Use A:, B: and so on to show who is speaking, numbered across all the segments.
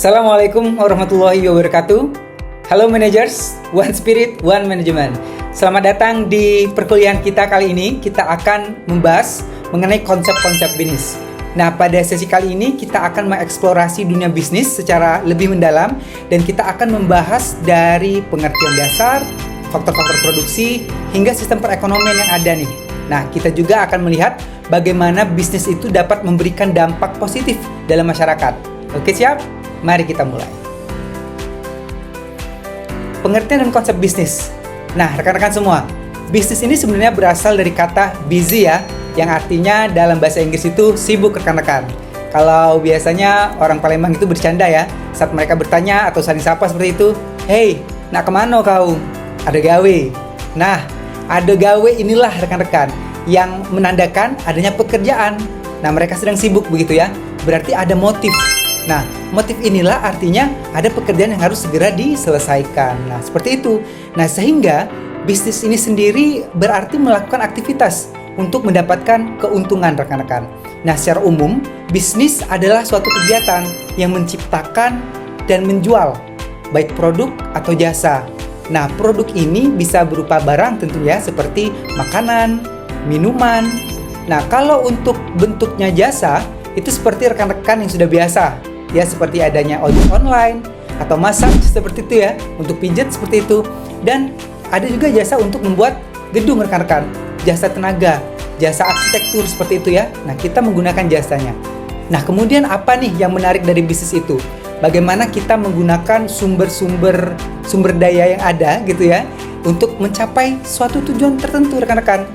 A: Assalamualaikum warahmatullahi wabarakatuh. Halo managers, One Spirit, One Management. Selamat datang di perkuliahan kita kali ini. Kita akan membahas mengenai konsep-konsep bisnis. Nah, pada sesi kali ini kita akan mengeksplorasi dunia bisnis secara lebih mendalam dan kita akan membahas dari pengertian dasar, faktor-faktor produksi, hingga sistem perekonomian yang ada nih. Nah, kita juga akan melihat bagaimana bisnis itu dapat memberikan dampak positif dalam masyarakat. Oke, siap? Mari kita mulai. Pengertian dan konsep bisnis. Nah, rekan-rekan semua, bisnis ini sebenarnya berasal dari kata busy ya, yang artinya dalam bahasa Inggris itu sibuk rekan-rekan. Kalau biasanya orang Palembang itu bercanda ya, saat mereka bertanya atau saling sapa seperti itu, "Hey, nak kemana kau? Ada gawe." Nah, ada gawe inilah rekan-rekan yang menandakan adanya pekerjaan. Nah, mereka sedang sibuk begitu ya, berarti ada motif. Nah, motif inilah artinya ada pekerjaan yang harus segera diselesaikan. Nah, seperti itu. Nah, sehingga bisnis ini sendiri berarti melakukan aktivitas untuk mendapatkan keuntungan rekan-rekan. Nah, secara umum, bisnis adalah suatu kegiatan yang menciptakan dan menjual baik produk atau jasa. Nah, produk ini bisa berupa barang tentunya seperti makanan, minuman. Nah, kalau untuk bentuknya jasa, itu seperti rekan-rekan yang sudah biasa. Ya, seperti adanya ojek online atau masak seperti itu ya, untuk pijat seperti itu. Dan ada juga jasa untuk membuat gedung rekan-rekan, jasa tenaga, jasa arsitektur seperti itu ya. Nah, kita menggunakan jasanya. Nah, kemudian apa nih yang menarik dari bisnis itu? Bagaimana kita menggunakan sumber daya yang ada gitu ya untuk mencapai suatu tujuan tertentu rekan-rekan.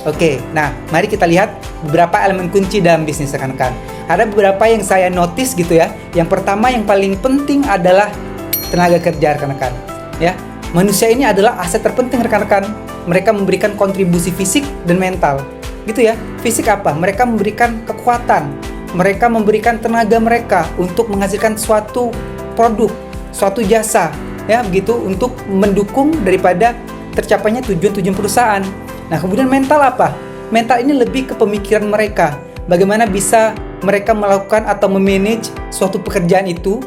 A: Oke, nah mari kita lihat beberapa elemen kunci dalam bisnis rekan-rekan. Ada beberapa yang saya notice gitu ya. Yang pertama yang paling penting adalah tenaga kerja rekan-rekan. Ya, manusia ini adalah aset terpenting rekan-rekan. Mereka memberikan kontribusi fisik dan mental. Gitu ya. Fisik apa? Mereka memberikan kekuatan. Mereka memberikan tenaga mereka untuk menghasilkan suatu produk, suatu jasa, ya begitu untuk mendukung daripada tercapainya tujuan-tujuan perusahaan. Nah, kemudian mental apa? Mental ini lebih ke pemikiran mereka. Bagaimana bisa mereka melakukan atau memanage suatu pekerjaan itu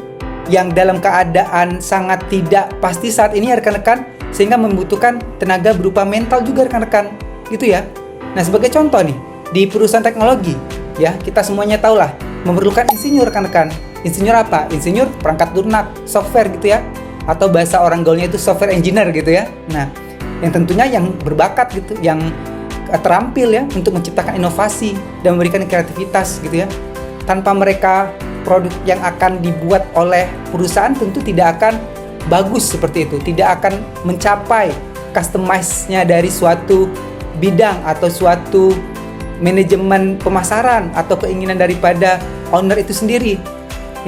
A: yang dalam keadaan sangat tidak pasti saat ini ya rekan-rekan, sehingga membutuhkan tenaga berupa mental juga rekan-rekan, gitu ya. Nah, sebagai contoh nih, di perusahaan teknologi, ya kita semuanya tahulah memerlukan insinyur rekan-rekan. Insinyur apa? Insinyur perangkat lunak, software gitu ya, atau bahasa orang gaulnya itu software engineer gitu ya. Nah, yang tentunya yang berbakat gitu, yang terampil ya untuk menciptakan inovasi dan memberikan kreativitas gitu ya. Tanpa mereka, produk yang akan dibuat oleh perusahaan tentu tidak akan bagus seperti itu, tidak akan mencapai customize-nya dari suatu bidang atau suatu manajemen pemasaran atau keinginan daripada owner itu sendiri.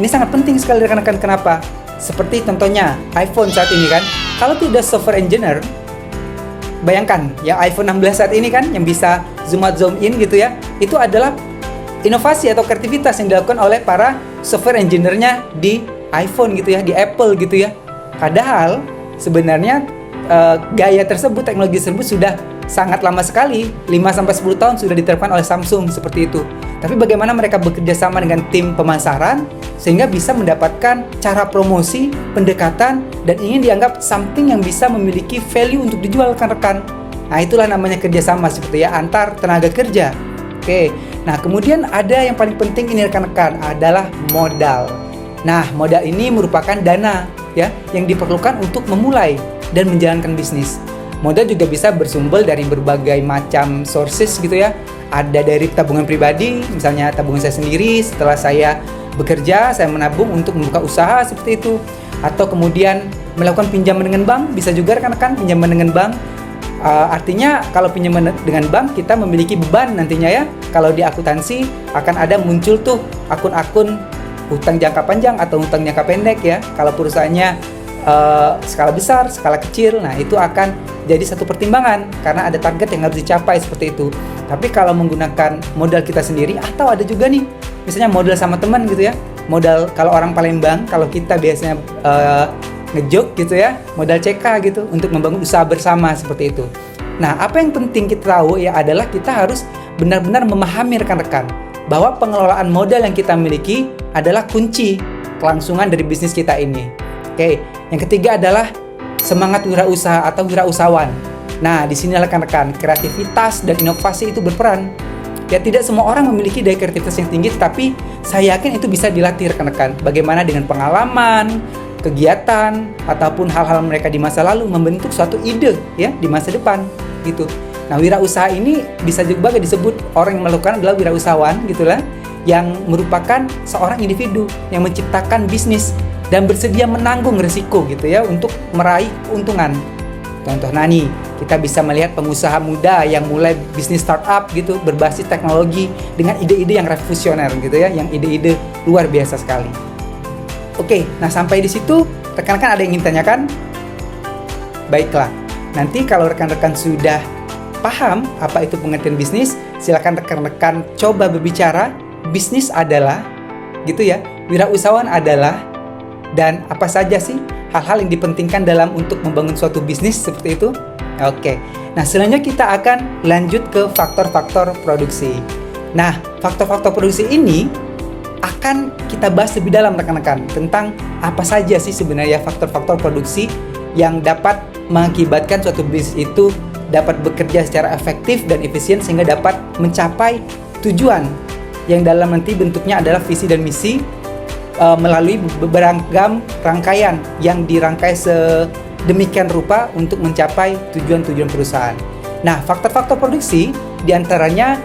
A: Ini sangat penting sekali rekan-rekan. Kenapa? Seperti contohnya iPhone saat ini kan, kalau tidak software engineer, bayangkan ya iPhone 16 saat ini kan yang bisa zoom out zoom in gitu ya, itu adalah inovasi atau kreativitas yang dilakukan oleh para software engineer-nya di iPhone gitu ya, di Apple gitu ya. Padahal sebenarnya gaya tersebut, teknologi tersebut sudah sangat lama sekali, 5-10 tahun sudah diterapkan oleh Samsung seperti itu. Tapi bagaimana mereka bekerja sama dengan tim pemasaran sehingga bisa mendapatkan cara promosi, pendekatan, dan ingin dianggap something yang bisa memiliki value untuk dijual rekan-rekan. Nah, itulah namanya kerjasama seperti ya, antar tenaga kerja. Oke, nah kemudian ada yang paling penting ini rekan-rekan adalah modal. Nah, modal ini merupakan dana ya yang diperlukan untuk memulai dan menjalankan bisnis. Modal juga bisa bersumber dari berbagai macam sources gitu ya. Ada dari tabungan pribadi, misalnya tabungan saya sendiri setelah saya bekerja, saya menabung untuk membuka usaha seperti itu. Atau kemudian melakukan pinjaman dengan bank, bisa juga rekan-rekan pinjaman dengan bank. Artinya kalau pinjaman dengan bank kita memiliki beban nantinya ya. Kalau di akuntansi akan ada muncul tuh akun-akun hutang jangka panjang atau hutang jangka pendek ya. Kalau perusahaannya skala besar, skala kecil, nah itu akan jadi satu pertimbangan karena ada target yang harus dicapai seperti itu. Tapi kalau menggunakan modal kita sendiri atau ada juga nih misalnya modal sama teman gitu ya. Modal kalau orang Palembang, kalau kita biasanya ngejok gitu ya, modal CK gitu untuk membangun usaha bersama seperti itu. Nah, apa yang penting kita tahu ya adalah kita harus benar-benar memahami rekan-rekan bahwa pengelolaan modal yang kita miliki adalah kunci kelangsungan dari bisnis kita ini. Oke, yang ketiga adalah semangat wirausaha atau wirausahawan. Nah, di sini rekan-rekan, kreativitas dan inovasi itu berperan. Ya, tidak semua orang memiliki daya kreativitas yang tinggi, tapi saya yakin itu bisa dilatih rekan-rekan. Bagaimana dengan pengalaman, kegiatan, ataupun hal-hal mereka di masa lalu membentuk suatu ide ya di masa depan gitu. Nah, wirausaha ini bisa juga disebut orang yang melakukan adalah wirausahawan gitulah, yang merupakan seorang individu yang menciptakan bisnis dan bersedia menanggung risiko gitu ya untuk meraih keuntungan. Contoh nih, kita bisa melihat pengusaha muda yang mulai bisnis startup gitu berbasis teknologi dengan ide-ide yang revolusioner gitu ya, yang ide-ide luar biasa sekali. Oke, nah sampai di situ rekan-rekan ada yang ingin tanyakan? Baiklah, nanti kalau rekan-rekan sudah paham apa itu pengertian bisnis, silakan rekan-rekan coba berbicara. Bisnis adalah gitu ya, wirausahawan adalah, dan apa saja sih hal-hal yang dipentingkan dalam untuk membangun suatu bisnis seperti itu. Oke, nah selanjutnya kita akan lanjut ke faktor-faktor produksi. Nah, faktor-faktor produksi ini akan kita bahas lebih dalam rekan-rekan tentang apa saja sih sebenarnya faktor-faktor produksi yang dapat mengakibatkan suatu bisnis itu dapat bekerja secara efektif dan efisien sehingga dapat mencapai tujuan yang dalam nanti bentuknya adalah visi dan misi melalui beragam rangkaian yang dirangkai sedemikian rupa untuk mencapai tujuan-tujuan perusahaan. Nah, faktor-faktor produksi diantaranya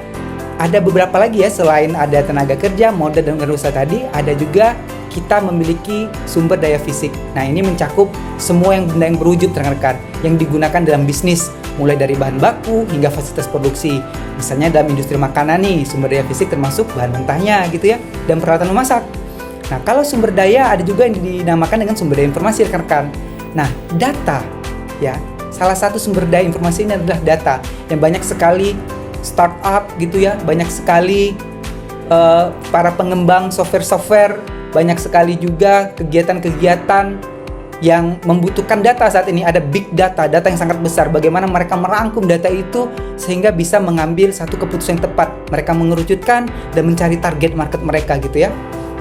A: ada beberapa lagi ya, selain ada tenaga kerja, modal dan usaha tadi, ada juga kita memiliki sumber daya fisik. Nah, ini mencakup semua yang benda yang berwujud rekan-rekan yang digunakan dalam bisnis, mulai dari bahan baku hingga fasilitas produksi. Misalnya dalam industri makanan nih, sumber daya fisik termasuk bahan mentahnya gitu ya, dan peralatan memasak. Nah, kalau sumber daya ada juga yang dinamakan dengan sumber daya informasi rekan-rekan. Nah, data ya, salah satu sumber daya informasi ini adalah data yang banyak sekali startup gitu ya, banyak sekali para pengembang software, banyak sekali juga kegiatan-kegiatan yang membutuhkan data saat ini. Ada big data, data yang sangat besar. Bagaimana mereka merangkum data itu sehingga bisa mengambil satu keputusan yang tepat. Mereka mengerucutkan dan mencari target market mereka gitu ya.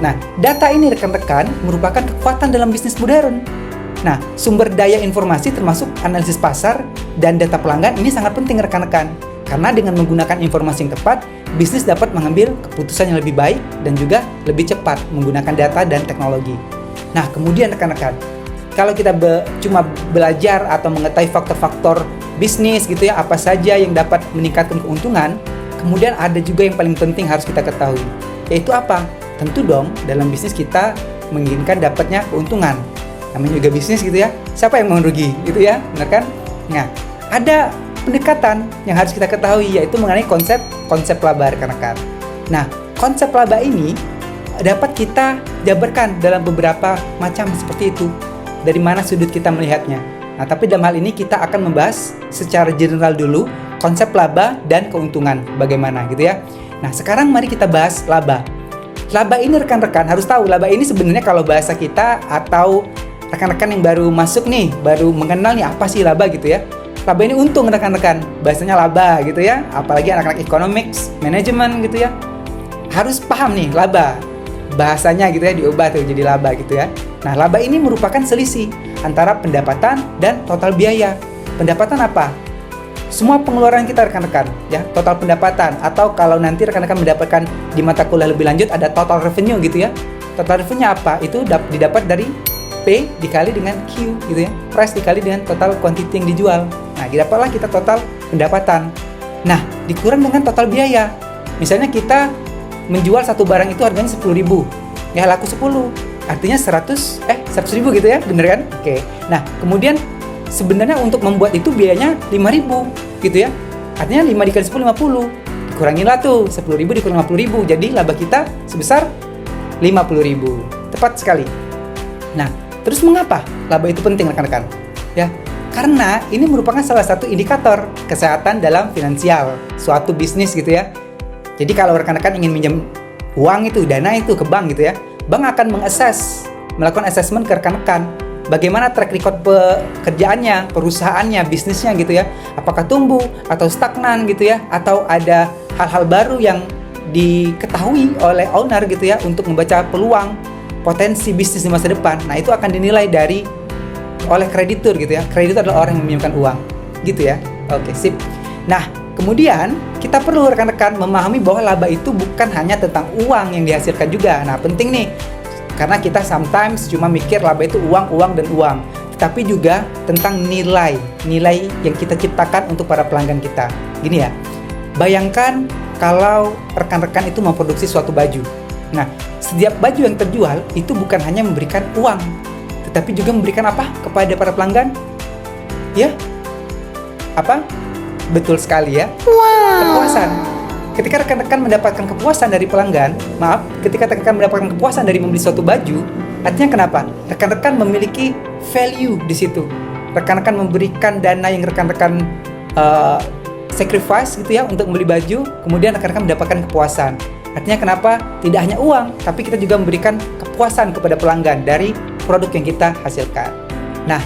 A: Nah, data ini rekan-rekan merupakan kekuatan dalam bisnis modern. Nah, sumber daya informasi termasuk analisis pasar dan data pelanggan ini sangat penting rekan-rekan. Karena dengan menggunakan informasi yang tepat, bisnis dapat mengambil keputusan yang lebih baik dan juga lebih cepat menggunakan data dan teknologi. Nah, kemudian rekan-rekan, kalau kita cuma belajar atau mengetahui faktor-faktor bisnis gitu ya, apa saja yang dapat meningkatkan keuntungan, kemudian ada juga yang paling penting harus kita ketahui, yaitu apa? Tentu dong, dalam bisnis kita menginginkan dapatnya keuntungan. Namanya juga bisnis gitu ya, siapa yang mau rugi gitu ya, benar kan? Nah, ada pendekatan yang harus kita ketahui, yaitu mengenai konsep laba rekan-rekan. Nah, konsep laba ini dapat kita jabarkan dalam beberapa macam seperti itu. Dari mana sudut kita melihatnya. Nah, tapi dalam hal ini kita akan membahas secara general dulu konsep laba dan keuntungan bagaimana gitu ya. Nah, sekarang mari kita bahas laba. Laba ini rekan-rekan harus tahu, laba ini sebenarnya kalau bahasa kita atau rekan-rekan yang baru masuk nih, baru mengenal nih apa sih laba gitu ya. Laba ini untung rekan-rekan, bahasanya laba gitu ya. Apalagi anak-anak economics, manajemen gitu ya. Harus paham nih laba. Bahasanya gitu ya diubah tuh jadi laba gitu ya. Nah, laba ini merupakan selisih antara pendapatan dan total biaya. Pendapatan apa? Semua pengeluaran kita rekan-rekan ya, total pendapatan, atau kalau nanti rekan-rekan mendapatkan di mata kuliah lebih lanjut ada total revenue gitu ya. Total revenue apa? Itu didapat dari P dikali dengan Q gitu ya. Price dikali dengan total quantity yang dijual. Nah, didapatlah kita total pendapatan. Nah, dikurang dengan total biaya. Misalnya kita menjual satu barang itu harganya 10.000. Ya laku 10. Artinya 100.000 gitu ya, bener kan? Oke. Nah, kemudian sebenarnya untuk membuat itu biayanya 5.000 gitu ya. Artinya 5 dikali 10 50. Dikurangilah tuh 10.000 dikurangi 50.000. Jadi laba kita sebesar 50.000. Tepat sekali. Nah, terus mengapa laba itu penting rekan-rekan? Ya, karena ini merupakan salah satu indikator kesehatan dalam finansial suatu bisnis gitu ya. Jadi kalau rekan-rekan ingin minjem uang itu, dana itu ke bank gitu ya, bank akan melakukan assessment ke rekan-rekan. Bagaimana track record pekerjaannya, perusahaannya, bisnisnya gitu ya. Apakah tumbuh atau stagnan gitu ya, atau ada hal-hal baru yang diketahui oleh owner gitu ya untuk membaca peluang. potensi bisnis di masa depan, nah itu akan dinilai oleh kreditur gitu ya. Kreditur adalah orang yang meminjamkan uang, gitu ya. Oke, sip. Nah, kemudian kita perlu rekan-rekan memahami bahwa laba itu bukan hanya tentang uang yang dihasilkan juga. Nah, penting nih, karena kita sometimes cuma mikir laba itu uang, uang, dan uang, tetapi juga tentang nilai yang kita ciptakan untuk para pelanggan kita. Gini ya, bayangkan kalau rekan-rekan itu memproduksi suatu baju. Nah, setiap baju yang terjual itu bukan hanya memberikan uang, tetapi juga memberikan apa kepada para pelanggan? Ya, apa? Betul sekali ya. Wow. Kepuasan. Ketika rekan-rekan mendapatkan kepuasan dari pelanggan, ketika rekan-rekan mendapatkan kepuasan dari membeli suatu baju, artinya kenapa? Rekan-rekan memiliki value di situ. Rekan-rekan memberikan dana yang rekan-rekan sacrifice gitu ya untuk membeli baju, kemudian rekan-rekan mendapatkan kepuasan. Artinya kenapa? Tidak hanya uang, tapi kita juga memberikan kepuasan kepada pelanggan dari produk yang kita hasilkan. Nah,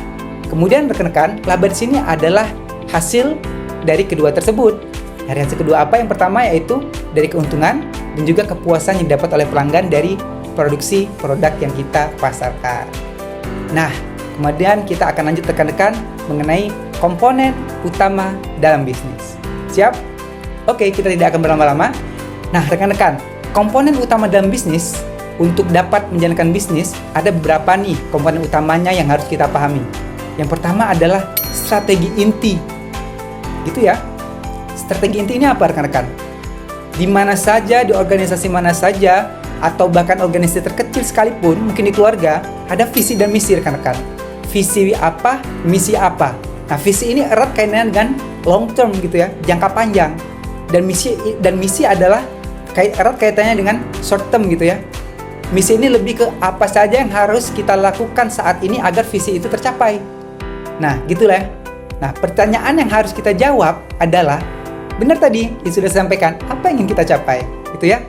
A: kemudian rekan-rekan, laba di sini adalah hasil dari kedua tersebut. Dari hasil kedua apa? Yang pertama yaitu dari keuntungan dan juga kepuasan yang didapat oleh pelanggan dari produksi produk yang kita pasarkan. Nah, kemudian kita akan lanjut rekan-rekan mengenai komponen utama dalam bisnis. Siap? Oke, kita tidak akan berlama-lama. Nah, rekan-rekan, komponen utama dalam bisnis untuk dapat menjalankan bisnis ada beberapa nih komponen utamanya yang harus kita pahami. Yang pertama adalah strategi inti. Gitu ya. Strategi inti ini apa rekan-rekan? Di mana saja, di organisasi mana saja, atau bahkan organisasi terkecil sekalipun, mungkin di keluarga, ada visi dan misi rekan-rekan. Visi apa, misi apa. Nah, visi ini erat kaitannya dengan long term gitu ya, jangka panjang. Dan misi adalah erat kaitannya dengan short term gitu ya. Misi ini lebih ke apa saja yang harus kita lakukan saat ini agar visi itu tercapai. Nah, gitulah ya. Nah, pertanyaan yang harus kita jawab adalah, benar tadi yang sudah saya sampaikan, apa yang ingin kita capai, gitu ya.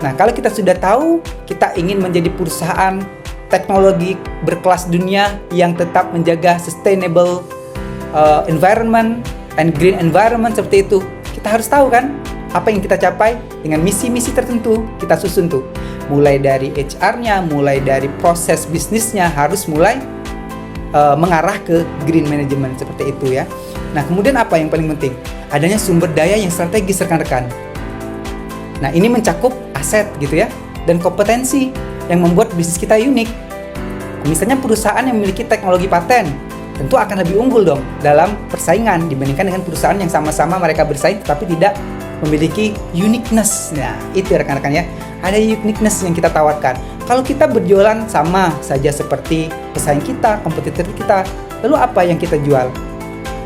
A: Nah, kalau kita sudah tahu kita ingin menjadi perusahaan teknologi berkelas dunia yang tetap menjaga sustainable environment and green environment seperti itu, kita harus tahu kan apa yang kita capai dengan misi-misi tertentu kita susun tuh. Mulai dari HR-nya, mulai dari proses bisnisnya harus mulai mengarah ke green management seperti itu ya. Nah, kemudian apa yang paling penting? Adanya sumber daya yang strategis rekan-rekan. Nah, ini mencakup aset gitu ya, dan kompetensi yang membuat bisnis kita unik. Misalnya perusahaan yang memiliki teknologi paten, tentu akan lebih unggul dong dalam persaingan dibandingkan dengan perusahaan yang sama-sama mereka bersaing tetapi tidak memiliki uniqueness. Nah, itu ya rekan-rekan ya. Ada uniqueness yang kita tawarkan. Kalau kita berjualan sama saja seperti pesaing kita, kompetitor kita, lalu apa yang kita jual?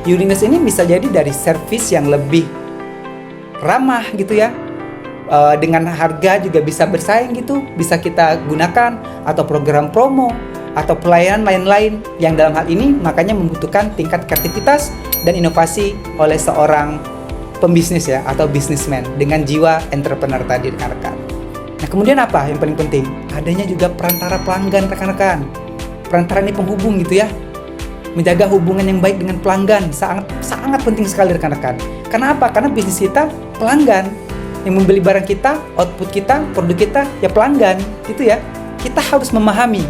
A: Uniqueness ini bisa jadi dari service yang lebih ramah gitu ya, dengan harga juga bisa bersaing gitu, bisa kita gunakan, atau program promo, atau pelayanan lain-lain yang dalam hal ini makanya membutuhkan tingkat kreativitas dan inovasi oleh seorang pembisnis ya, atau businessman dengan jiwa entrepreneur tadi rekan-rekan. Nah, kemudian apa yang paling penting? Adanya juga perantara pelanggan rekan-rekan. Perantara ini penghubung gitu ya. Menjaga hubungan yang baik dengan pelanggan sangat penting sekali rekan-rekan. Karena apa? Karena bisnis kita pelanggan. Yang membeli barang kita, output kita, produk kita ya pelanggan, gitu ya. Kita harus memahami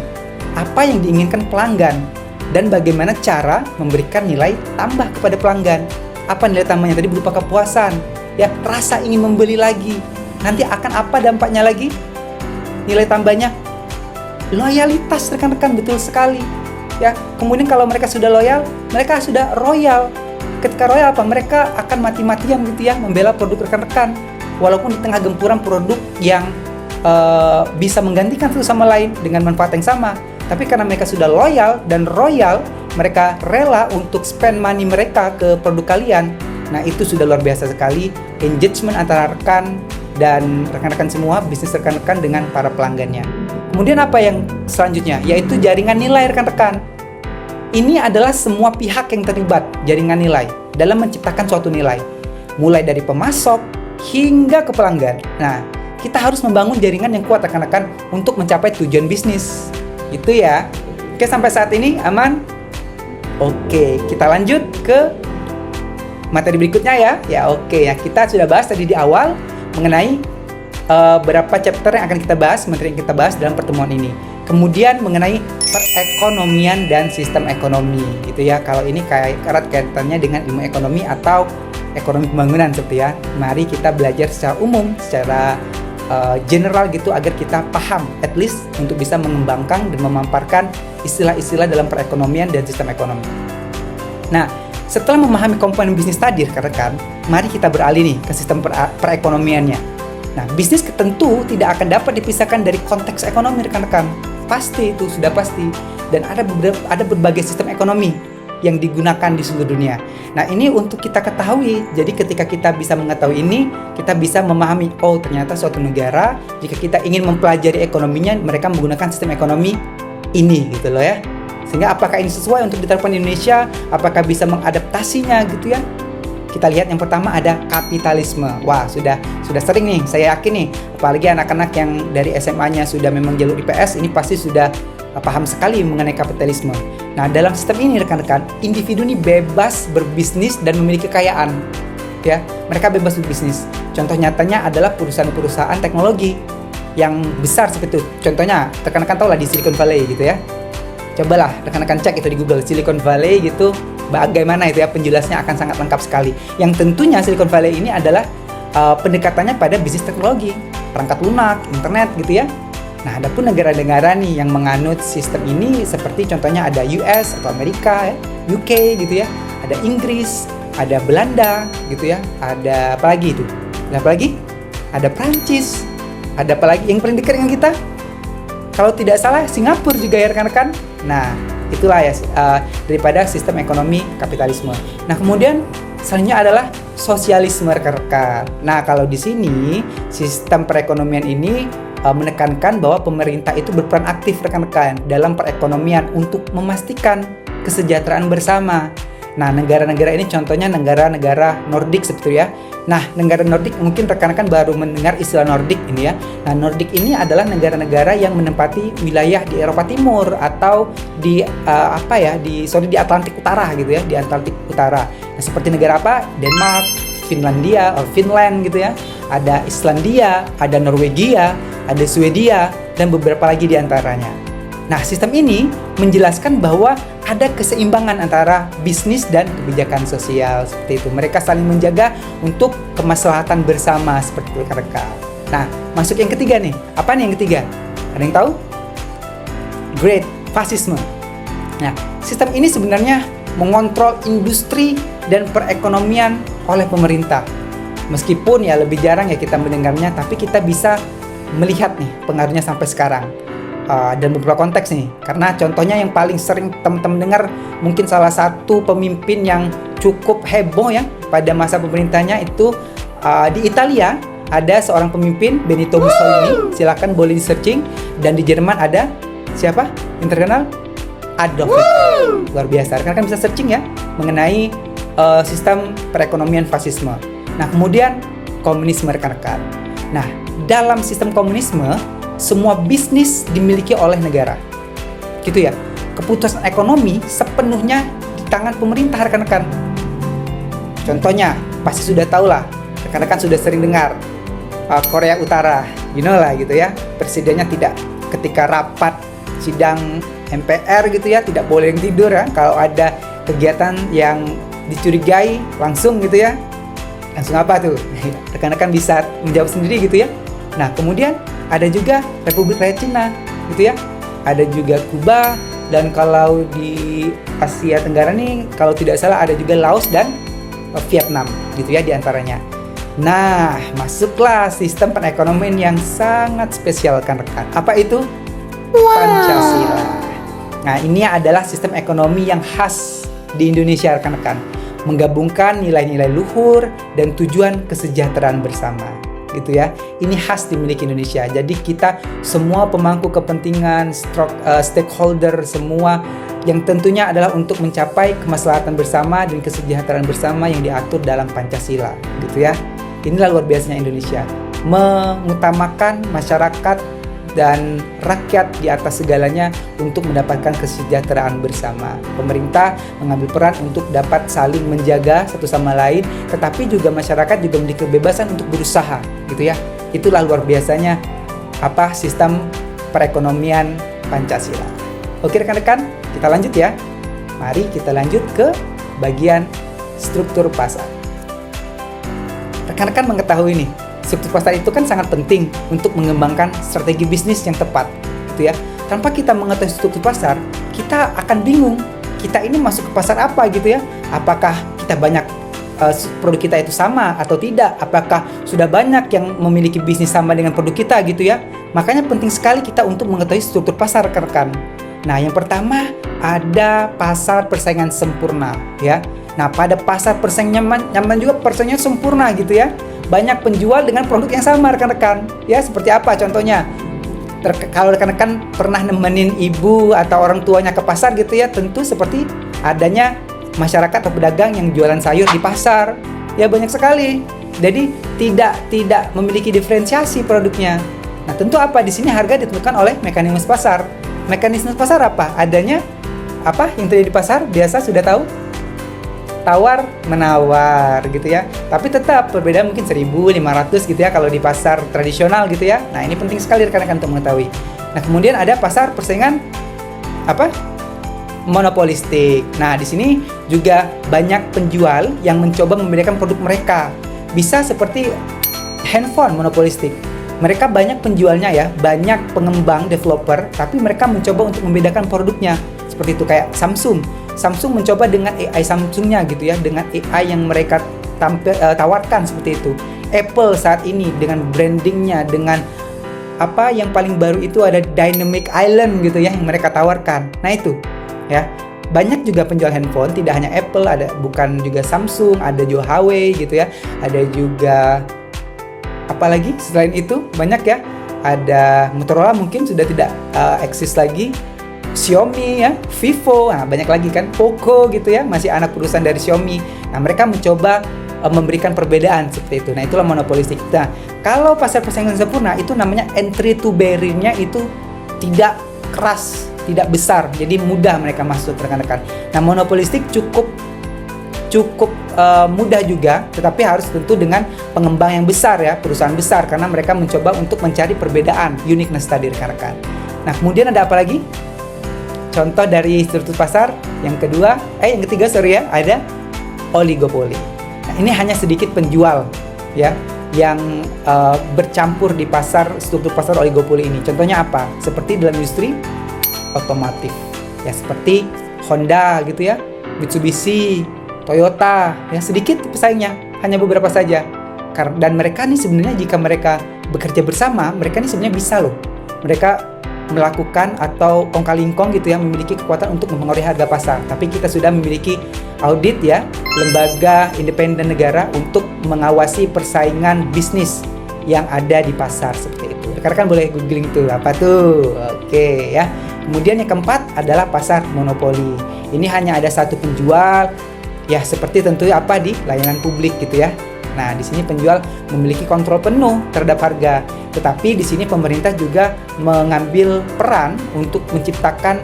A: apa yang diinginkan pelanggan dan bagaimana cara memberikan nilai tambah kepada pelanggan. Apa nilai tambahnya tadi? Berupa kepuasan, ya, rasa ingin membeli lagi. Nanti akan apa dampaknya lagi? Nilai tambahnya loyalitas rekan-rekan, betul sekali. Ya, kemudian kalau mereka sudah loyal, mereka sudah royal. Ketika royal apa? Mereka akan mati-matian gitu ya membela produk rekan-rekan. Walaupun di tengah gempuran produk yang bisa menggantikan satu sama lain dengan manfaat yang sama, tapi karena mereka sudah loyal dan royal, mereka rela untuk spend money mereka ke produk kalian. Nah, itu sudah luar biasa sekali engagement antara rekan dan rekan-rekan semua, bisnis rekan-rekan dengan para pelanggannya. Kemudian apa yang selanjutnya? Yaitu jaringan nilai rekan-rekan. Ini adalah semua pihak yang terlibat jaringan nilai dalam menciptakan suatu nilai. Mulai dari pemasok hingga ke pelanggan. Nah, kita harus membangun jaringan yang kuat rekan-rekan untuk mencapai tujuan bisnis. Itu ya. Oke, sampai saat ini aman? Oke, kita lanjut ke materi berikutnya ya. Ya, oke ya. Kita sudah bahas tadi di awal mengenai berapa chapter yang akan kita bahas, materi yang kita bahas dalam pertemuan ini. Kemudian mengenai perekonomian dan sistem ekonomi gitu ya. Kalau ini erat kaitannya dengan ilmu ekonomi atau ekonomi pembangunan seperti ya. Mari kita belajar secara umum, secara general gitu agar kita paham, at least untuk bisa mengembangkan dan memamparkan istilah-istilah dalam perekonomian dan sistem ekonomi. Nah, setelah memahami komponen bisnis tadi rekan-rekan, mari kita beralih nih ke sistem perekonomiannya. Nah, bisnis tentu tidak akan dapat dipisahkan dari konteks ekonomi rekan-rekan. Pasti itu sudah pasti. Dan ada berbagai sistem ekonomi yang digunakan di seluruh dunia. Nah, ini untuk kita ketahui. Jadi ketika kita bisa mengetahui ini, kita bisa memahami, oh ternyata suatu negara jika kita ingin mempelajari ekonominya, mereka menggunakan sistem ekonomi ini gitu loh ya. Sehingga apakah ini sesuai untuk diterapkan di Indonesia? Apakah bisa mengadaptasinya gitu ya? Kita lihat yang pertama ada kapitalisme. Wah, sudah sering nih, saya yakin nih, apalagi anak-anak yang dari SMA-nya sudah memang jalur IPS, ini pasti sudah paham sekali mengenai kapitalisme. Nah, dalam sistem ini rekan-rekan, individu ini bebas berbisnis dan memiliki kekayaan. Ya, mereka bebas berbisnis. Contoh nyatanya adalah perusahaan-perusahaan teknologi yang besar seperti itu. Contohnya, rekan-rekan tahu lah di Silicon Valley gitu ya. Cobalah rekan-rekan cek itu di Google Silicon Valley gitu, bagaimana itu ya, penjelasnya akan sangat lengkap sekali. Yang tentunya Silicon Valley ini adalah pendekatannya pada bisnis teknologi, perangkat lunak, internet gitu ya. Nah, ada pun negara-negara nih yang menganut sistem ini seperti contohnya ada US atau Amerika ya, UK gitu ya, ada Inggris, ada Belanda gitu ya, ada apa lagi itu? Ada apa lagi? Ada Prancis, ada apa lagi yang paling dekat dengan kita? Kalau tidak salah Singapura juga ya rekan-rekan. Nah, itulah ya daripada sistem ekonomi kapitalisme. Nah, kemudian selanjutnya adalah sosialisme rekan-rekan. Nah, kalau di sini sistem perekonomian ini menekankan bahwa pemerintah itu berperan aktif rekan-rekan dalam perekonomian untuk memastikan kesejahteraan bersama. Nah, negara-negara ini contohnya negara-negara Nordik seperti itu ya. Nah, negara Nordik mungkin rekan-rekan baru mendengar istilah Nordik ini ya. Nah, Nordik ini adalah negara-negara yang menempati wilayah di Eropa Timur atau di di Atlantik Utara gitu ya, di Atlantik Utara. Nah, seperti negara apa? Denmark, Finland gitu ya. Ada Islandia, ada Norwegia, ada Swedia dan beberapa lagi di antaranya. Nah, sistem ini menjelaskan bahwa ada keseimbangan antara bisnis dan kebijakan sosial seperti itu. Mereka saling menjaga untuk kemaslahatan bersama seperti itu rekan-rekan. Nah, masuk yang ketiga nih. Apa nih yang ketiga? Ada yang tahu? Great Fascisme. Nah, sistem ini sebenarnya mengontrol industri dan perekonomian oleh pemerintah. Meskipun ya lebih jarang ya kita mendengarnya, tapi kita bisa melihat nih pengaruhnya sampai sekarang. Dan beberapa konteks nih, karena contohnya yang paling sering teman-teman dengar mungkin salah satu pemimpin yang cukup heboh ya pada masa pemerintahnya itu di Italia ada seorang pemimpin Benito Mussolini, silakan boleh di searching. Dan di Jerman ada siapa yang terkenal? Adolf Hitler. Luar biasa, karena kan bisa searching ya mengenai sistem perekonomian fasisme. Nah, kemudian komunisme rekan-rekan. Nah, dalam sistem komunisme semua bisnis dimiliki oleh negara. Gitu ya. Keputusan ekonomi sepenuhnya di tangan pemerintah rekan-rekan. Contohnya, pasti sudah tahu lah. Rekan-rekan sudah sering dengar Korea Utara, you know lah gitu ya. Presidennya tidak ketika rapat sidang MPR gitu ya, tidak boleh yang tidur ya. Kalau ada kegiatan yang dicurigai langsung gitu ya. Langsung apa tuh? Rekan-rekan bisa menjawab sendiri gitu ya. Nah, kemudian ada juga Republik Rakyat Cina gitu ya. Ada juga Kuba, dan kalau di Asia Tenggara nih kalau tidak salah ada juga Laos dan Vietnam gitu ya di antaranya. Nah, masuklah sistem perekonomian yang sangat spesial rekan-rekan. Apa itu? Pancasila. Nah, ini adalah sistem ekonomi yang khas di Indonesia rekan-rekan. Menggabungkan nilai-nilai luhur dan tujuan kesejahteraan bersama. Gitu ya. Ini khas dimiliki Indonesia. Jadi kita semua pemangku kepentingan, stakeholder semua yang tentunya adalah untuk mencapai kemaslahatan bersama dan kesejahteraan bersama yang diatur dalam Pancasila, gitu ya. Inilah luar biasanya Indonesia, mengutamakan masyarakat dan rakyat di atas segalanya untuk mendapatkan kesejahteraan bersama. Pemerintah mengambil peran untuk dapat saling menjaga satu sama lain, tetapi juga masyarakat juga memiliki kebebasan untuk berusaha, gitu ya. Itulah luar biasanya sistem perekonomian Pancasila. Oke rekan-rekan, kita lanjut ya. Mari kita lanjut ke bagian struktur pasar. Rekan-rekan mengetahui nih, struktur pasar itu kan sangat penting untuk mengembangkan strategi bisnis yang tepat, gitu ya. Tanpa kita mengetahui struktur pasar, kita akan bingung. Kita ini masuk ke pasar apa gitu ya? Apakah kita banyak produk kita itu sama atau tidak? Apakah sudah banyak yang memiliki bisnis sama dengan produk kita gitu ya? Makanya penting sekali kita untuk mengetahui struktur pasar rekan-rekan. Nah, yang pertama ada pasar persaingan sempurna ya. Nah, pada pasar persaingan nyaman juga persaingannya sempurna gitu ya. Banyak penjual dengan produk yang sama rekan-rekan. Ya, seperti apa contohnya? Kalau rekan-rekan pernah nemenin ibu atau orang tuanya ke pasar gitu ya, tentu seperti adanya masyarakat atau pedagang yang jualan sayur di pasar. Ya banyak sekali. Jadi tidak memiliki diferensiasi produknya. Nah, tentu apa di sini harga ditentukan oleh mekanisme pasar. Mekanisme pasar apa? Adanya apa yang terjadi di pasar biasa sudah tahu? Tawar menawar gitu ya. Tapi tetap perbedaan mungkin 1.500 gitu ya kalau di pasar tradisional gitu ya. Nah, ini penting sekali rekan-rekan untuk mengetahui. Nah, kemudian ada pasar persaingan apa? Monopolistik. Nah, di sini juga banyak penjual yang mencoba membedakan produk mereka. Bisa seperti handphone monopolistik. Mereka banyak penjualnya ya, banyak pengembang developer, tapi mereka mencoba untuk membedakan produknya. Seperti itu kayak Samsung. Samsung mencoba dengan AI Samsungnya gitu ya, dengan AI yang mereka tawarkan seperti itu. Apple saat ini dengan brandingnya, dengan apa yang paling baru itu ada Dynamic Island gitu ya yang mereka tawarkan. Nah itu ya, banyak juga penjual handphone, tidak hanya Apple, ada bukan juga Samsung, ada juga Huawei gitu ya, ada juga apalagi selain itu banyak ya, ada Motorola mungkin sudah tidak eksis lagi. Xiaomi ya, Vivo, nah banyak lagi kan, Poco gitu ya, masih anak perusahaan dari Xiaomi. Nah mereka mencoba memberikan perbedaan seperti itu. Nah itulah monopolistik. Nah kalau pasar persaingan sempurna itu namanya entry to barrier-nya itu tidak keras, tidak besar, jadi mudah mereka masuk rekan-rekan. Nah monopolistik cukup mudah juga, tetapi harus tentu dengan pengembang yang besar ya, perusahaan besar, karena mereka mencoba untuk mencari perbedaan, uniqueness tadi rekan-rekan. Nah kemudian ada apa lagi? Contoh dari struktur pasar yang ketiga ada oligopoli. Nah, ini hanya sedikit penjual ya yang bercampur di pasar struktur pasar oligopoli ini. Contohnya apa? Seperti dalam industri otomotif. Ya seperti Honda gitu ya, Mitsubishi, Toyota, ya sedikit pesaingnya, hanya beberapa saja. Dan mereka nih sebenarnya jika mereka bekerja bersama, mereka nih sebenarnya bisa loh. Mereka melakukan atau kong-kali-kong gitu ya, memiliki kekuatan untuk mempengaruhi harga pasar. Tapi kita sudah memiliki audit ya, lembaga independen negara untuk mengawasi persaingan bisnis yang ada di pasar seperti itu. Rekan-rekan boleh googling tuh, apa tuh? Oke ya. Kemudian yang keempat adalah pasar monopoli. Ini hanya ada satu penjual, ya seperti tentunya apa di layanan publik gitu ya. Nah, di sini penjual memiliki kontrol penuh terhadap harga. Tetapi di sini pemerintah juga mengambil peran untuk menciptakan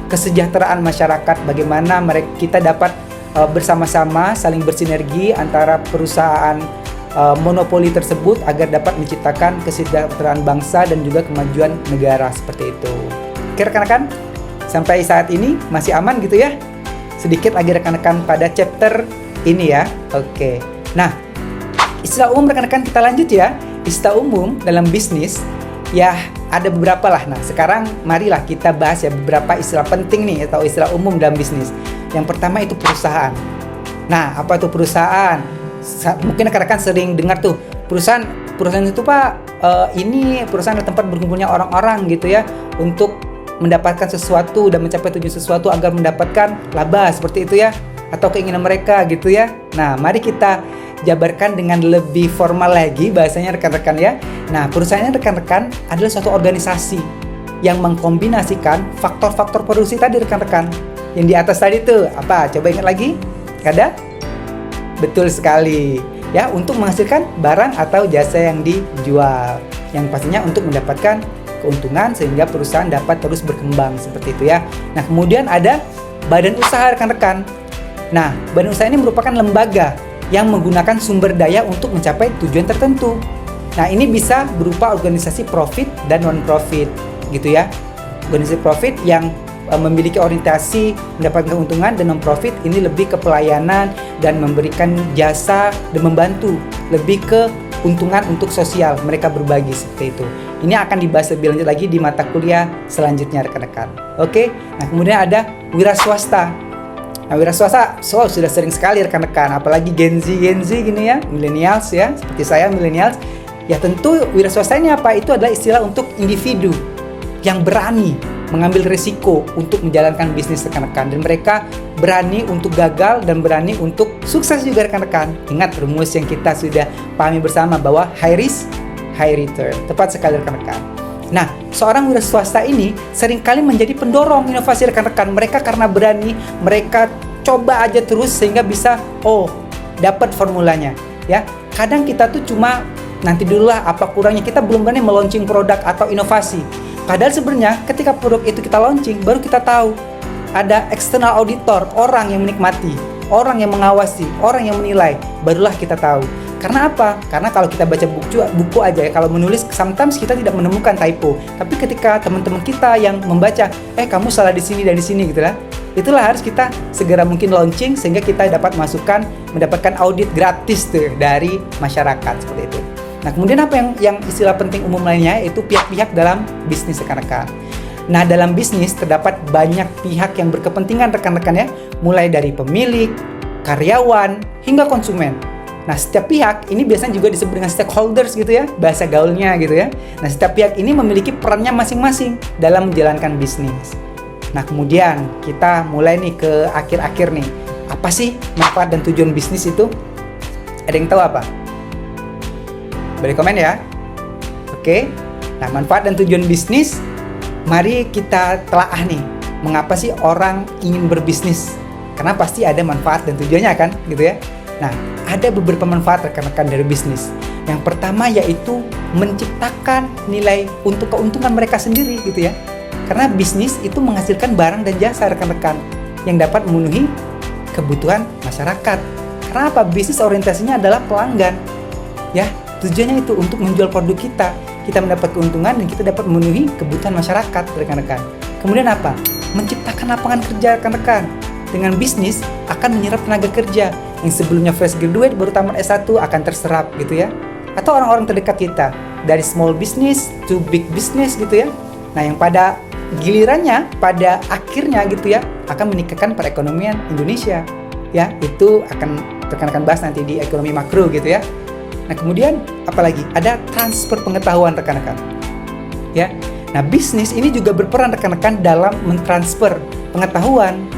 A: kesejahteraan masyarakat. Bagaimana kita dapat bersama-sama saling bersinergi antara perusahaan monopoli tersebut agar dapat menciptakan kesejahteraan bangsa dan juga kemajuan negara seperti itu. Oke rekan-rekan, sampai saat ini masih aman gitu ya? Sedikit lagi rekan-rekan pada chapter ini ya. Oke. Nah, istilah umum rekan-rekan kita lanjut ya. Istilah umum dalam bisnis ya ada beberapa lah. Nah, sekarang marilah kita bahas ya beberapa istilah penting nih atau istilah umum dalam bisnis. Yang pertama itu perusahaan. Nah, apa itu perusahaan? Mungkin rekan-rekan sering dengar tuh, perusahaan itu Pak, ini perusahaan tempat berkumpulnya orang-orang gitu ya untuk mendapatkan sesuatu dan mencapai tujuan sesuatu agar mendapatkan laba seperti itu ya, atau keinginan mereka gitu ya. Nah, mari kita jabarkan dengan lebih formal lagi bahasanya rekan-rekan ya. Nah, perusahaan rekan-rekan adalah suatu organisasi yang mengkombinasikan faktor-faktor produksi tadi rekan-rekan. Yang di atas tadi tuh apa? Coba ingat lagi? Ada? Betul sekali. Ya, untuk menghasilkan barang atau jasa yang dijual. Yang pastinya untuk mendapatkan keuntungan sehingga perusahaan dapat terus berkembang seperti itu ya. Nah, kemudian ada badan usaha rekan-rekan. Nah, badan usaha ini merupakan lembaga yang menggunakan sumber daya untuk mencapai tujuan tertentu. Nah, ini bisa berupa organisasi profit dan non-profit gitu ya. organisasi profit yang memiliki orientasi mendapatkan keuntungan, dan non-profit ini lebih ke pelayanan dan memberikan jasa dan membantu, lebih ke keuntungan untuk sosial, mereka berbagi seperti itu. Ini akan dibahas lebih lanjut lagi di mata kuliah selanjutnya rekan-rekan. Oke, nah kemudian ada wira swasta. Nah, wira swasta sudah sering sekali rekan-rekan, apalagi Gen Z gini ya, millennials ya, seperti saya millennials. Ya tentu wira swasta ini apa? Itu adalah istilah untuk individu yang berani mengambil risiko untuk menjalankan bisnis rekan-rekan, dan mereka berani untuk gagal dan berani untuk sukses juga rekan-rekan. Ingat rumus yang kita sudah pahami bersama bahwa high risk, high return. Tepat sekali rekan-rekan. Nah, seorang wira swasta ini seringkali menjadi pendorong inovasi rekan-rekan. Mereka karena berani, mereka coba aja terus sehingga bisa dapat formulanya. Ya, kadang kita tuh cuma nanti dululah apa kurangnya, kita belum berani meluncing produk atau inovasi. Padahal sebenarnya ketika produk itu kita launching, baru kita tahu ada external auditor, orang yang menikmati, orang yang mengawasi, orang yang menilai, barulah kita tahu. Karena apa? Karena kalau kita baca buku aja ya, kalau menulis sometimes kita tidak menemukan typo. Tapi ketika teman-teman kita yang membaca, kamu salah di sini dan di sini gitu lah. Itulah harus kita segera mungkin launching sehingga kita dapat mendapatkan audit gratis tuh dari masyarakat seperti itu. Nah, kemudian apa yang istilah penting umum lainnya, yaitu pihak-pihak dalam bisnis rekan-rekan. Nah, dalam bisnis terdapat banyak pihak yang berkepentingan rekan-rekan ya, mulai dari pemilik, karyawan, hingga konsumen. Nah, setiap pihak ini biasanya juga disebut dengan stakeholders gitu ya, bahasa gaulnya gitu ya. Nah, setiap pihak ini memiliki perannya masing-masing dalam menjalankan bisnis. Nah, kemudian kita mulai nih ke akhir-akhir nih. Apa sih manfaat dan tujuan bisnis itu? Ada yang tahu apa? Boleh komen ya. Oke. Nah, manfaat dan tujuan bisnis, mari kita telaah nih. Mengapa sih orang ingin berbisnis? Karena pasti ada manfaat dan tujuannya kan, gitu ya. Nah, ada beberapa manfaat rekan-rekan dari bisnis. Yang pertama yaitu menciptakan nilai untuk keuntungan mereka sendiri gitu ya. Karena bisnis itu menghasilkan barang dan jasa rekan-rekan yang dapat memenuhi kebutuhan masyarakat. Karena apa? Bisnis orientasinya adalah pelanggan. Ya, tujuannya itu untuk menjual produk kita mendapat keuntungan dan kita dapat memenuhi kebutuhan masyarakat rekan-rekan. Kemudian apa? Menciptakan lapangan kerja rekan-rekan. Dengan bisnis akan menyerap tenaga kerja yang sebelumnya fresh graduate baru tamat S1 akan terserap gitu ya. Atau orang-orang terdekat kita, dari small business to big business gitu ya. Nah, yang pada gilirannya, pada akhirnya gitu ya, akan meningkatkan perekonomian Indonesia. Ya, itu akan rekan-rekan bahas nanti di ekonomi makro gitu ya. Nah, kemudian apalagi? Ada transfer pengetahuan rekan-rekan. Ya. Nah, bisnis ini juga berperan rekan-rekan dalam mentransfer pengetahuan.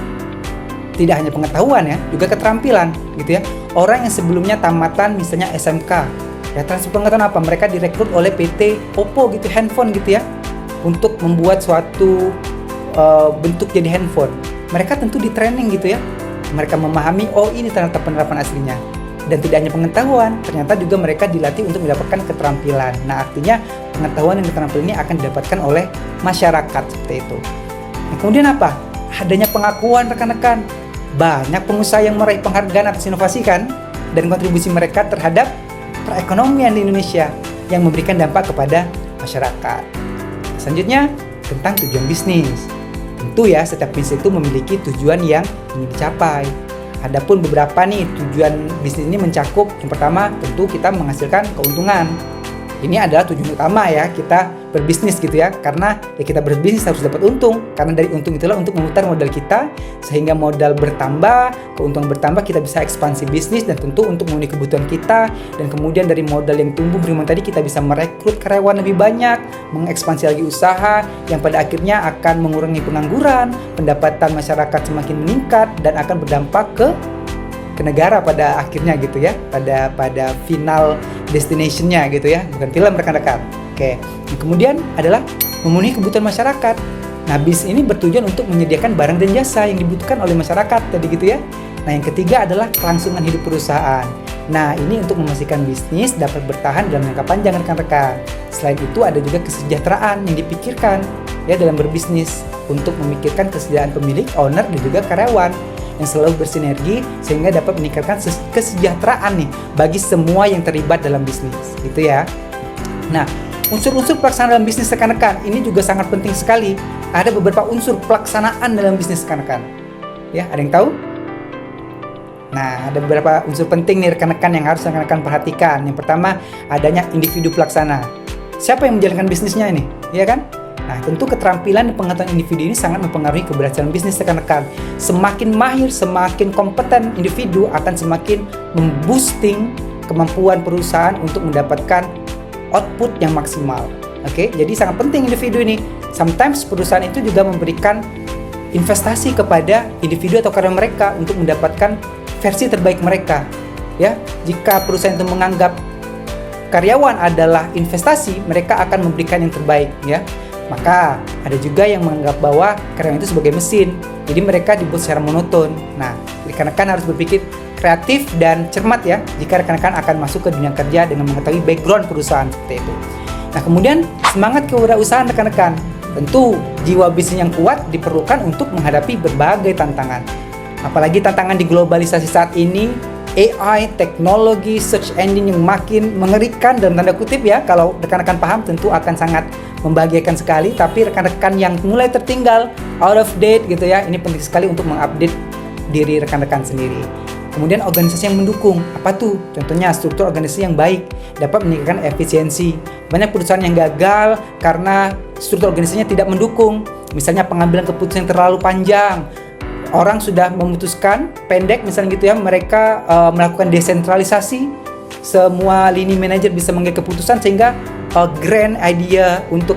A: Tidak hanya pengetahuan ya, juga keterampilan gitu ya. Orang yang sebelumnya tamatan misalnya SMK, ya transfer pengetahuan apa? Mereka direkrut oleh PT Oppo gitu, handphone gitu ya, untuk membuat suatu bentuk jadi handphone. Mereka tentu di training gitu ya. Mereka memahami, ini ternyata penerapan aslinya. Dan tidak hanya pengetahuan, ternyata juga mereka dilatih untuk mendapatkan keterampilan. Nah, artinya pengetahuan dan keterampilan ini akan didapatkan oleh masyarakat seperti itu. Nah, kemudian apa? Adanya pengakuan rekan-rekan. Banyak pengusaha yang meraih penghargaan atas inovasi kan, dan kontribusi mereka terhadap perekonomian di Indonesia yang memberikan dampak kepada masyarakat. Selanjutnya, tentang tujuan bisnis. Tentu ya, setiap bisnis itu memiliki tujuan yang ingin dicapai. Adapun beberapa nih tujuan bisnis ini mencakup, yang pertama tentu kita menghasilkan keuntungan. Ini adalah tujuan utama ya kita berbisnis gitu ya, karena ya kita berbisnis harus dapat untung, karena dari untung itulah untuk memutar modal kita sehingga modal bertambah, keuntungan bertambah, kita bisa ekspansi bisnis dan tentu untuk memenuhi kebutuhan kita, dan kemudian dari modal yang tumbuh berimbang tadi kita bisa merekrut karyawan lebih banyak, mengekspansi lagi usaha yang pada akhirnya akan mengurangi pengangguran, pendapatan masyarakat semakin meningkat dan akan berdampak ke negara pada akhirnya gitu ya, pada final destination-nya gitu ya, bukan film rekan-rekan. Oke. Kemudian adalah memenuhi kebutuhan masyarakat. Nah, bisnis ini bertujuan untuk menyediakan barang dan jasa yang dibutuhkan oleh masyarakat tadi gitu ya. Nah, yang ketiga adalah kelangsungan hidup perusahaan. Nah, ini untuk memastikan bisnis dapat bertahan dalam jangka panjang rekan-rekan. Selain itu ada juga kesejahteraan yang dipikirkan ya dalam berbisnis, untuk memikirkan kesejahteraan pemilik, owner dan juga karyawan yang selalu bersinergi sehingga dapat meningkatkan kesejahteraan nih bagi semua yang terlibat dalam bisnis gitu ya. Nah, unsur-unsur pelaksanaan dalam bisnis rekan-rekan ini juga sangat penting sekali. ada beberapa unsur pelaksanaan dalam bisnis rekan-rekan. Ya, ada yang tahu? Nah, ada beberapa unsur penting nih rekan-rekan yang harus rekan-rekan perhatikan. Yang pertama, adanya individu pelaksana. Siapa yang menjalankan bisnisnya ini? Ya kan? Nah, tentu keterampilan dan pengetahuan individu ini sangat mempengaruhi keberhasilan bisnis rekan-rekan. Semakin mahir, semakin kompeten individu akan semakin memboosting kemampuan perusahaan untuk mendapatkan output yang maksimal. Oke, jadi sangat penting individu ini. Sometimes perusahaan itu juga memberikan investasi kepada individu atau karyawan mereka untuk mendapatkan versi terbaik mereka. Ya, jika perusahaan itu menganggap karyawan adalah investasi, mereka akan memberikan yang terbaik, ya. Maka ada juga yang menganggap bahwa karyawan itu sebagai mesin, jadi mereka dibuat secara monoton. Nah, rekan-rekan harus berpikir kreatif dan cermat ya, jika rekan-rekan akan masuk ke dunia kerja dengan mengetahui background perusahaan seperti itu. Nah, kemudian semangat kewirausahaan rekan-rekan. Tentu jiwa bisnis yang kuat diperlukan untuk menghadapi berbagai tantangan. Apalagi tantangan di globalisasi saat ini, AI, teknologi, search engine yang makin mengerikan dalam tanda kutip ya. Kalau rekan-rekan paham tentu akan sangat membahagiakan sekali. Tapi rekan-rekan yang mulai tertinggal, out of date gitu ya, ini penting sekali untuk mengupdate diri rekan-rekan sendiri. Kemudian organisasi yang mendukung, apa tuh? Contohnya struktur organisasi yang baik dapat meningkatkan efisiensi. Banyak perusahaan yang gagal karena struktur organisasinya tidak mendukung. Misalnya pengambilan keputusan yang terlalu panjang. Orang sudah memutuskan pendek misalnya gitu ya, mereka melakukan desentralisasi, semua lini manajer bisa mengambil keputusan sehingga grand idea untuk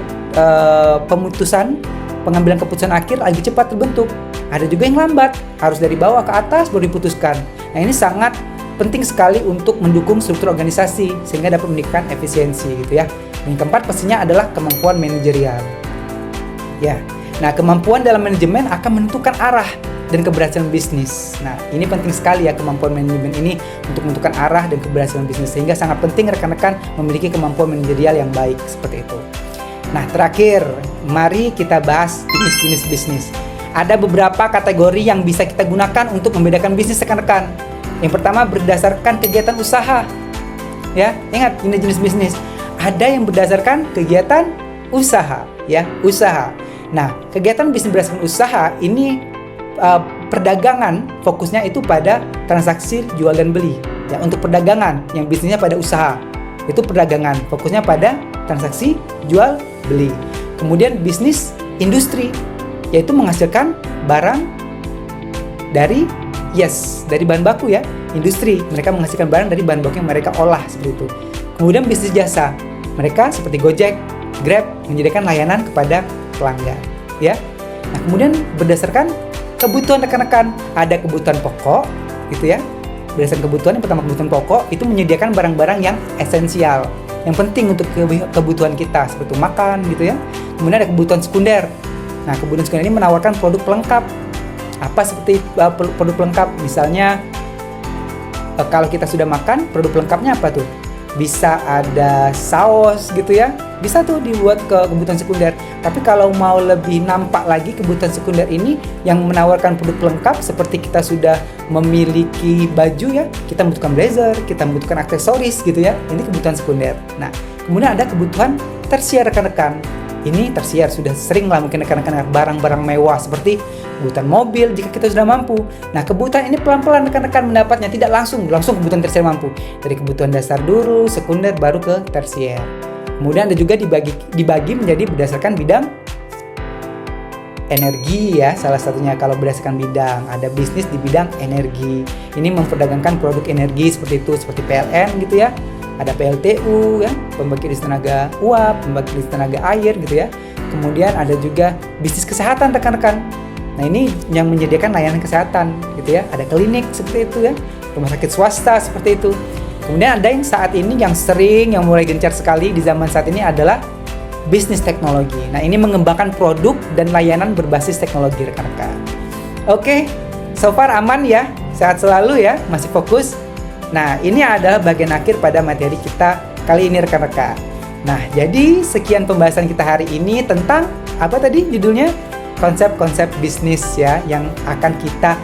A: pemutusan pengambilan keputusan akhir lebih cepat terbentuk. Ada juga yang lambat, harus dari bawah ke atas baru diputuskan. Nah, ini sangat penting sekali untuk mendukung struktur organisasi sehingga dapat meningkatkan efisiensi gitu ya. Yang keempat pastinya adalah kemampuan manajerial. Ya. Nah, kemampuan dalam manajemen akan menentukan arah dan keberhasilan bisnis. Nah, ini penting sekali ya, kemampuan manajemen ini untuk menentukan arah dan keberhasilan bisnis, sehingga sangat penting rekan-rekan memiliki kemampuan manajerial yang baik seperti itu. Nah, terakhir, mari kita bahas jenis-jenis bisnis. Ada beberapa kategori yang bisa kita gunakan untuk membedakan bisnis rekan-rekan. Yang pertama berdasarkan kegiatan usaha. Ya, ingat ini jenis bisnis. Ada yang berdasarkan kegiatan usaha, ya, usaha. Nah, kegiatan bisnis berdasarkan usaha ini perdagangan fokusnya itu pada transaksi jual dan beli. Ya, untuk perdagangan yang bisnisnya pada usaha, itu perdagangan fokusnya pada transaksi jual beli. Kemudian bisnis industri, yaitu menghasilkan barang dari bahan baku ya, industri. Mereka menghasilkan barang dari bahan baku yang mereka olah seperti itu. Kemudian bisnis jasa, mereka seperti Gojek, Grab menyediakan layanan kepada pelanggan, ya. Nah, kemudian berdasarkan kebutuhan rekan-rekan, ada kebutuhan pokok gitu ya. Berdasarkan kebutuhan, yang pertama kebutuhan pokok itu menyediakan barang-barang yang esensial, yang penting untuk kebutuhan kita seperti makan gitu ya. Kemudian ada kebutuhan sekunder. Nah, kebutuhan sekunder ini menawarkan produk pelengkap. Apa seperti produk pelengkap? Misalnya kalau kita sudah makan, produk pelengkapnya apa tuh? Bisa ada saus gitu ya, bisa tuh dibuat ke kebutuhan sekunder. Tapi kalau mau lebih nampak lagi kebutuhan sekunder ini yang menawarkan produk pelengkap, seperti kita sudah memiliki baju ya, kita membutuhkan blazer, kita membutuhkan aksesoris gitu ya, ini kebutuhan sekunder. Nah, kemudian ada kebutuhan tersier rekan-rekan. Ini tersier sudah sering lah mungkin rekan-rekan barang-barang mewah seperti kebutuhan mobil jika kita sudah mampu. Nah, kebutuhan ini pelan-pelan rekan-rekan mendapatnya, tidak langsung kebutuhan tersier mampu. Dari kebutuhan dasar dulu, sekunder, baru ke tersier. Kemudian ada juga dibagi menjadi berdasarkan bidang energi ya, salah satunya. Kalau berdasarkan bidang, ada bisnis di bidang energi. Ini memperdagangkan produk energi seperti itu, seperti PLN gitu ya. Ada PLTU ya, pembangkit listrik tenaga uap, pembangkit listrik tenaga air gitu ya. Kemudian ada juga bisnis kesehatan rekan-rekan. Nah, ini yang menyediakan layanan kesehatan gitu ya. Ada klinik seperti itu ya, rumah sakit swasta seperti itu. Kemudian ada yang saat ini yang mulai gencar sekali di zaman saat ini adalah bisnis teknologi. Nah, ini mengembangkan produk dan layanan berbasis teknologi rekan-rekan. Oke, so far aman ya, sehat selalu ya, masih fokus. Nah, ini adalah bagian akhir pada materi kita kali ini rekan-rekan. Nah, jadi sekian pembahasan kita hari ini tentang apa tadi judulnya? Konsep-konsep bisnis ya, yang akan kita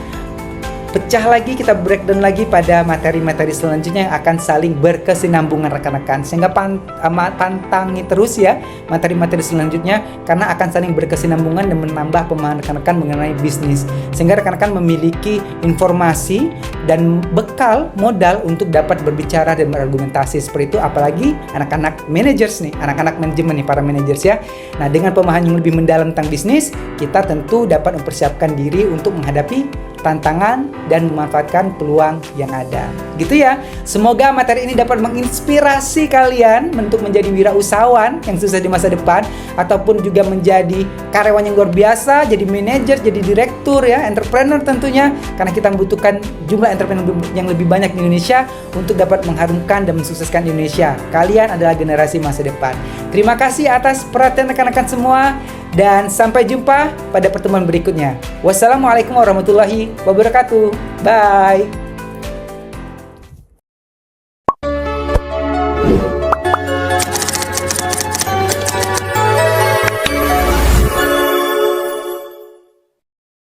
A: pecah lagi, kita breakdown lagi pada materi-materi selanjutnya yang akan saling berkesinambungan rekan-rekan, sehingga pantangi terus ya materi-materi selanjutnya, karena akan saling berkesinambungan dan menambah pemahaman rekan-rekan mengenai bisnis, sehingga rekan-rekan memiliki informasi dan bekal modal untuk dapat berbicara dan berargumentasi seperti itu, apalagi anak-anak managers nih, anak-anak manajemen nih, para managers ya. Nah, dengan pemahaman yang lebih mendalam tentang bisnis, kita tentu dapat mempersiapkan diri untuk menghadapi tantangan dan memanfaatkan peluang yang ada. Gitu ya. Semoga materi ini dapat menginspirasi kalian untuk menjadi wirausahawan yang sukses di masa depan, ataupun juga menjadi karyawan yang luar biasa, jadi manajer, jadi direktur ya, entrepreneur tentunya, karena kita membutuhkan jumlah entrepreneur yang lebih banyak di Indonesia untuk dapat mengharumkan dan mensukseskan Indonesia. Kalian adalah generasi masa depan. Terima kasih atas perhatian rekan-rekan semua, dan sampai jumpa pada pertemuan berikutnya. Wassalamualaikum warahmatullahi wabarakatuh. Bye.